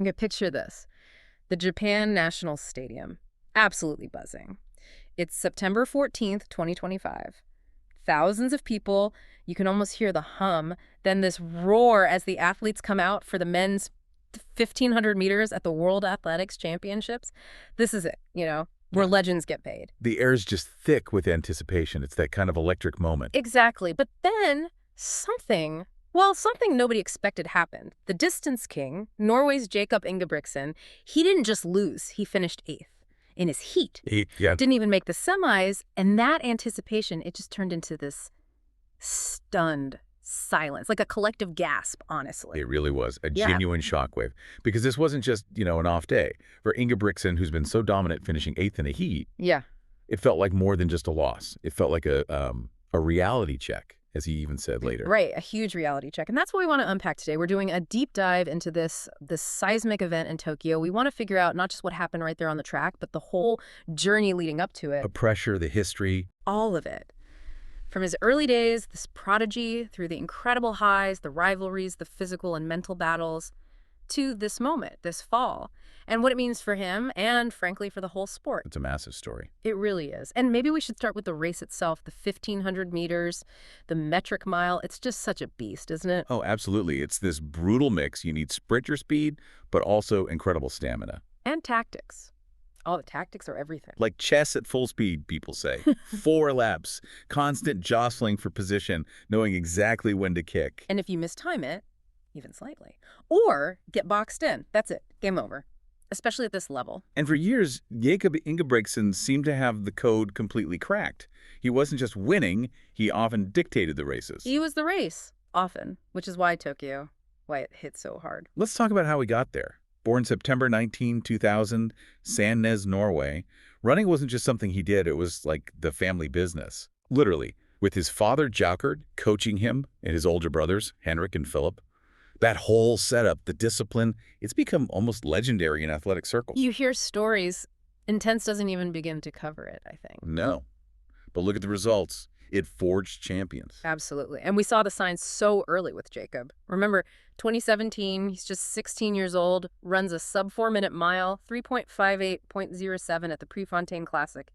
Okay, picture this. The Japan National Stadium. Absolutely buzzing. It's September 14th, 2025. Thousands of people. You can almost hear the hum. Then this roar as the athletes come out for the men's 1,500 meters at the World Athletics Championships. This is it, where legends get paid. The air is just thick with anticipation. It's that kind of electric moment. Exactly. But then something nobody expected happened. The distance king, Norway's Jakob Ingebrigtsen, he didn't just lose. He finished 8th in his heat. Yeah. Didn't even make the semis. And that anticipation, it just turned into this stunned silence, like a collective gasp, honestly. It really was a genuine shockwave, because this wasn't just, an off day. For Ingebrigtsen, who's been so dominant finishing 8th in a heat, it felt like more than just a loss. It felt like a reality check, as he even said later. Right, a huge reality check. And that's what we want to unpack today. We're doing a deep dive into this seismic event in Tokyo. We want to figure out not just what happened right there on the track, but the whole journey leading up to it. The pressure, the history. All of it. From his early days, this prodigy, through the incredible highs, the rivalries, the physical and mental battles, to this moment, this fall, and what it means for him and, frankly, for the whole sport. It's a massive story. It really is. And maybe we should start with the race itself, the 1,500 meters, the metric mile. It's just such a beast, isn't it? Oh, absolutely. It's this brutal mix. You need sprinter speed, but also incredible stamina. And tactics. All the tactics are everything. Like chess at full speed, people say. 4 laps, constant jostling for position, knowing exactly when to kick. And if you mistime it, even slightly, or get boxed in, that's it. Game over. Especially at this level. And for years, Jakob Ingebrigtsen seemed to have the code completely cracked. He wasn't just winning, he often dictated the races. He was the race, often, which is why it hit so hard. Let's talk about how he got there. Born September 19, 2000, Sandnes, Norway, running wasn't just something he did, it was like the family business. Literally, with his father, Jakob, coaching him, and his older brothers, Henrik and Philip. That whole setup, the discipline, it's become almost legendary in athletic circles. You hear stories. Intense doesn't even begin to cover it, I think. No. But look at the results. It forged champions. Absolutely. And we saw the signs so early with Jakob. Remember, 2017, he's just 16 years old, runs a sub-4-minute mile, 3.58.07 at the Prefontaine Classic.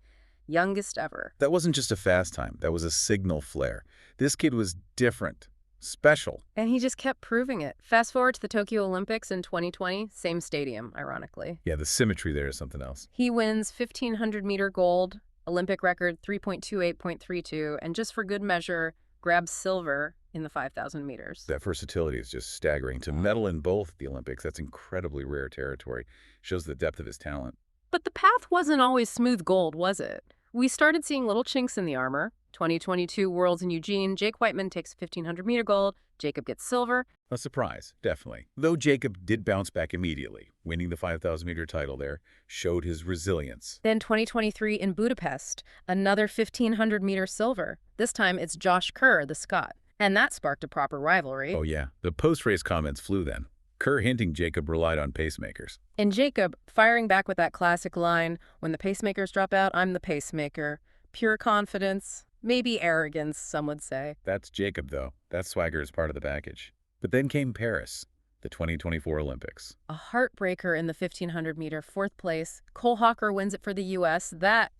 Youngest ever. That wasn't just a fast time. That was a signal flare. This kid was different. Special. And he just kept proving it. Fast forward to the Tokyo Olympics in 2020, same stadium, ironically. Yeah, the symmetry there is something else. He wins 1,500-meter gold, Olympic record 3.28.32, and just for good measure, grabs silver in the 5,000 meters. That versatility is just staggering. To medal in both the Olympics, that's incredibly rare territory. Shows the depth of his talent. But the path wasn't always smooth gold, was it? We started seeing little chinks in the armor. 2022 Worlds in Eugene, Jake Wightman takes 1,500-meter gold. Jakob gets silver. A surprise, definitely. Though Jakob did bounce back immediately, winning the 5,000-meter title there, showed his resilience. Then 2023 in Budapest, another 1,500-meter silver. This time it's Josh Kerr, the Scot. And that sparked a proper rivalry. Oh yeah, the post-race comments flew then. Kerr hinting Jakob relied on pacemakers. And Jakob firing back with that classic line, when the pacemakers drop out, I'm the pacemaker. Pure confidence. Maybe arrogance, some would say. That's Jakob, though. That swagger is part of the package. But then came Paris, the 2024 Olympics. A heartbreaker in the 1,500-meter, 4th place. Cole Hocker wins it for the U.S. That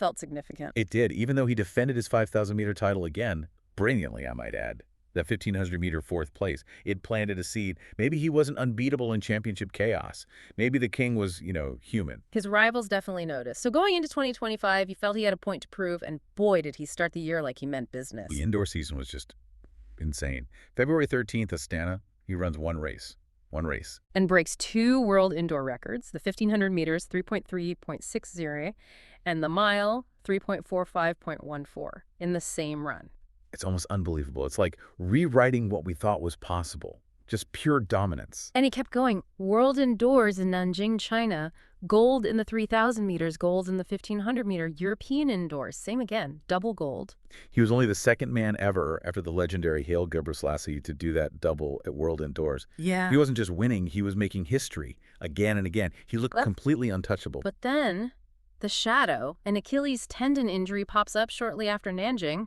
felt significant. It did, even though he defended his 5,000-meter title again, brilliantly, I might add. That 1,500-meter 4th place, it planted a seed. Maybe he wasn't unbeatable in championship chaos. Maybe the king was, human. His rivals definitely noticed. So going into 2025, he felt he had a point to prove, and boy, did he start the year like he meant business. The indoor season was just insane. February 13th, Astana, he runs one race. And breaks 2 world indoor records, the 1,500 meters, 3.3.60, and the mile, 3.45.14, in the same run. It's almost unbelievable. It's like rewriting what we thought was possible. Just pure dominance. And he kept going. World indoors in Nanjing, China. Gold in the 3,000 meters. Gold in the 1,500 meter. European indoors. Same again. Double gold. He was only the 2nd man ever after the legendary Haile Gebrselassie to do that double at World Indoors. Yeah. He wasn't just winning. He was making history again and again. He looked completely untouchable. But then the shadow, an Achilles tendon injury pops up shortly after Nanjing.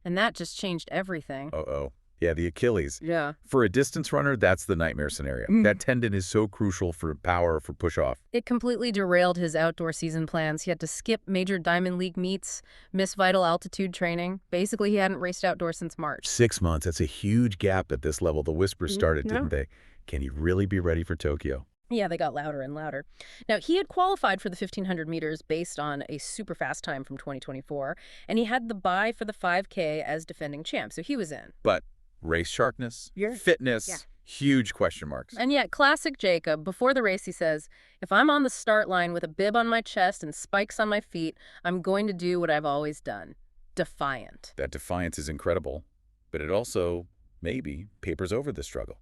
And that just changed everything. Uh-oh. Yeah, the Achilles. Yeah. For a distance runner, that's the nightmare scenario. That tendon is so crucial for power, for push-off. It completely derailed his outdoor season plans. He had to skip major Diamond League meets, miss vital altitude training. Basically, he hadn't raced outdoors since March. 6 months, that's a huge gap at this level. The whispers started, Yeah. didn't they? Can he really be ready for Tokyo? Yeah, they got louder and louder. Now, he had qualified for the 1,500 meters based on a super fast time from 2024, and he had the bye for the 5K as defending champ, so he was in. But race sharpness, fitness, Yeah. huge question marks. And yet, classic Jakob, before the race, he says, if I'm on the start line with a bib on my chest and spikes on my feet, I'm going to do what I've always done. Defiant. That defiance is incredible, but it also, maybe, papers over the struggle.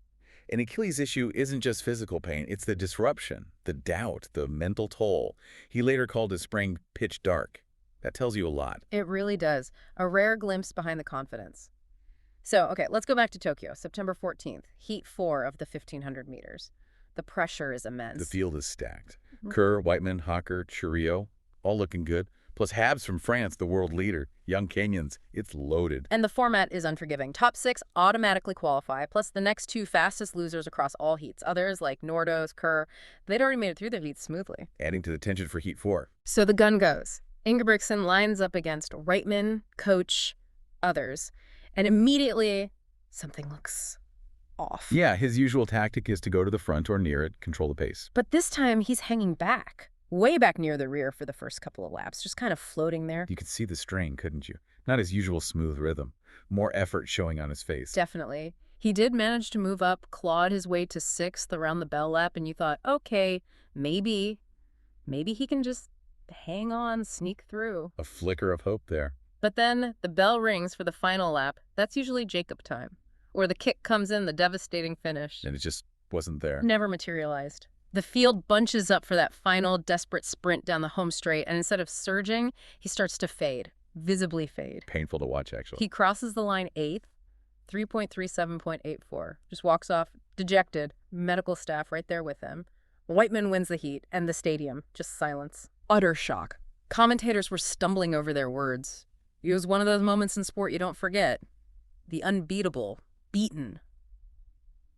An Achilles issue isn't just physical pain, it's the disruption, the doubt, the mental toll. He later called his spring pitch dark. That tells you a lot. It really does. A rare glimpse behind the confidence. So, okay, let's go back to Tokyo, September 14th, heat 4 of the 1,500 meters. The pressure is immense. The field is stacked. Kerr, Wightman, Hocker, Churio, all looking good. Plus Habs from France, the world leader. Young Kenyans, it's loaded. And the format is unforgiving. Top 6 automatically qualify, plus the next 2 fastest losers across all heats. Others, like Nordos, Kerr, they'd already made it through the heats smoothly. Adding to the tension for heat 4. So the gun goes. Ingebrigtsen lines up against Wightman, Coach, others, and immediately something looks off. Yeah, his usual tactic is to go to the front or near it, control the pace. But this time he's hanging back, way back near the rear for the first couple of laps, just kind of floating there. You could see the strain, couldn't you? Not his usual smooth rhythm. More effort showing on his face. Definitely. He did manage to move up, clawed his way to 6th around the bell lap, and you thought, okay, maybe he can just hang on, sneak through. A flicker of hope there. But then the bell rings for the final lap. That's usually Jakob time. Or the kick comes in, the devastating finish. And it just wasn't there. Never materialized. The field bunches up for that final desperate sprint down the home straight, and instead of surging, he starts to fade, visibly fade. Painful to watch, actually. He crosses the line 8th, 3.37.84. Just walks off, dejected, medical staff right there with him. Wightman wins the heat, and the stadium, just silence. Utter shock. Commentators were stumbling over their words. It was one of those moments in sport you don't forget. The unbeatable, beaten.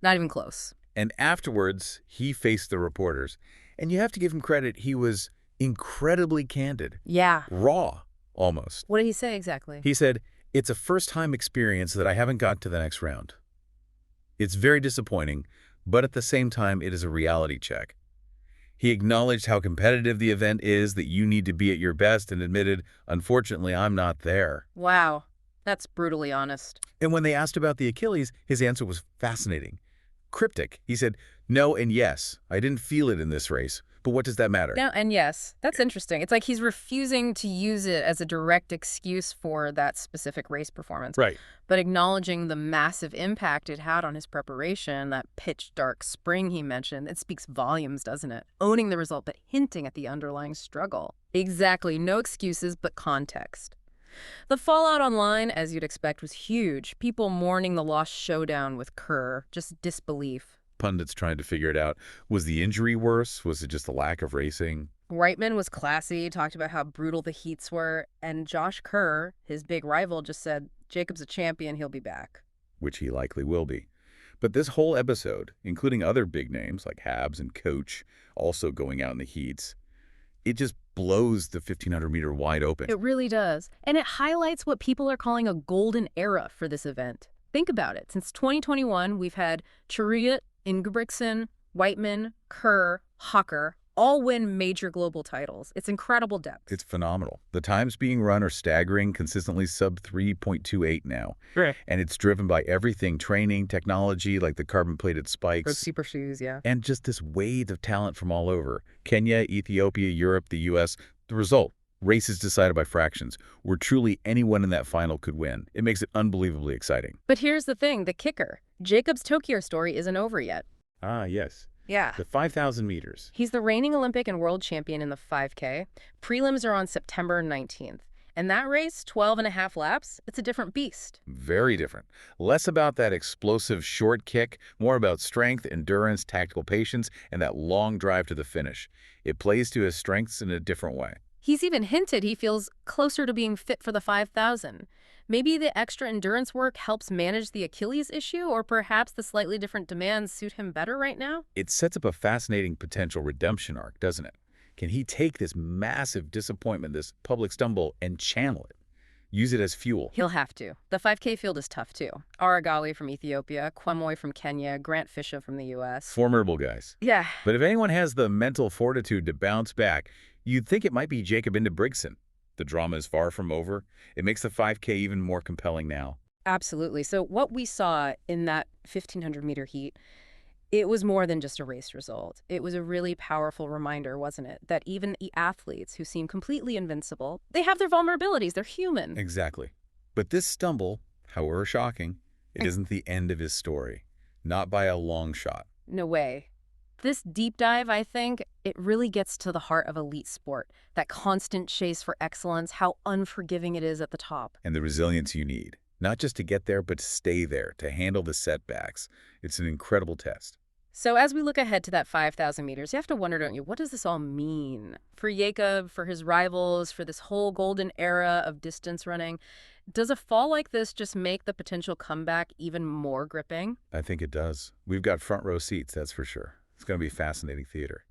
Not even close. And afterwards, he faced the reporters. And you have to give him credit, he was incredibly candid. Yeah. Raw, almost. What did he say exactly? He said, it's a first-time experience that I haven't got to the next round. It's very disappointing, but at the same time, it is a reality check. He acknowledged how competitive the event is, that you need to be at your best, and admitted, unfortunately, I'm not there. Wow. That's brutally honest. And when they asked about the Achilles, his answer was fascinating. Cryptic. He said, no and yes, I didn't feel it in this race, but what does that matter? No, and yes, that's interesting. It's like he's refusing to use it as a direct excuse for that specific race performance. Right. But acknowledging the massive impact it had on his preparation, that pitch dark spring he mentioned, it speaks volumes, doesn't it? Owning the result, but hinting at the underlying struggle. Exactly. No excuses, but context. The fallout online, as you'd expect, was huge. People mourning the lost showdown with Kerr, just disbelief. Pundits trying to figure it out. Was the injury worse? Was it just the lack of racing? Wightman was classy, talked about how brutal the heats were, and Josh Kerr, his big rival, just said, Jacob's a champion, he'll be back. Which he likely will be. But this whole episode, including other big names like Habs and Coach, also going out in the heats, it just blows the 1,500-meter wide open. It really does. And it highlights what people are calling a golden era for this event. Think about it. Since 2021, we've had Churio, Ingebrigtsen, Wightman, Kerr, Hocker, all win major global titles. It's incredible depth. It's phenomenal. The times being run are staggering, consistently sub 3.28 now. Right. And it's driven by everything, training, technology, like the carbon-plated spikes. Those super shoes, yeah. And just this wave of talent from all over. Kenya, Ethiopia, Europe, the U.S. The result, races decided by fractions, where truly anyone in that final could win. It makes it unbelievably exciting. But here's the thing, the kicker. Jacob's Tokyo story isn't over yet. Ah, yes. Yeah. The 5,000 meters. He's the reigning Olympic and world champion in the 5K. Prelims are on September 19th. And that race, 12 and a half laps, it's a different beast. Very different. Less about that explosive short kick, more about strength, endurance, tactical patience, and that long drive to the finish. It plays to his strengths in a different way. He's even hinted he feels closer to being fit for the 5,000. Maybe the extra endurance work helps manage the Achilles issue, or perhaps the slightly different demands suit him better right now? It sets up a fascinating potential redemption arc, doesn't it? Can he take this massive disappointment, this public stumble, and channel it? Use it as fuel? He'll have to. The 5K field is tough, too. Aragali from Ethiopia, Kwamoy from Kenya, Grant Fisher from the U.S. Formidable guys. Yeah. But if anyone has the mental fortitude to bounce back, you'd think it might be Jakob Ingebrigtsen. The drama is far from over. It makes the 5K even more compelling now. Absolutely. So what we saw in that 1,500-meter heat, it was more than just a race result. It was a really powerful reminder, wasn't it, that even the athletes who seem completely invincible, they have their vulnerabilities. They're human. Exactly. But this stumble, however shocking, it isn't the end of his story. Not by a long shot. No way. This deep dive, I think, it really gets to the heart of elite sport. That constant chase for excellence, how unforgiving it is at the top. And the resilience you need. Not just to get there, but to stay there, to handle the setbacks. It's an incredible test. So as we look ahead to that 5,000 meters, you have to wonder, don't you, what does this all mean? For Jakob, for his rivals, for this whole golden era of distance running, does a fall like this just make the potential comeback even more gripping? I think it does. We've got front row seats, that's for sure. It's going to be fascinating theater.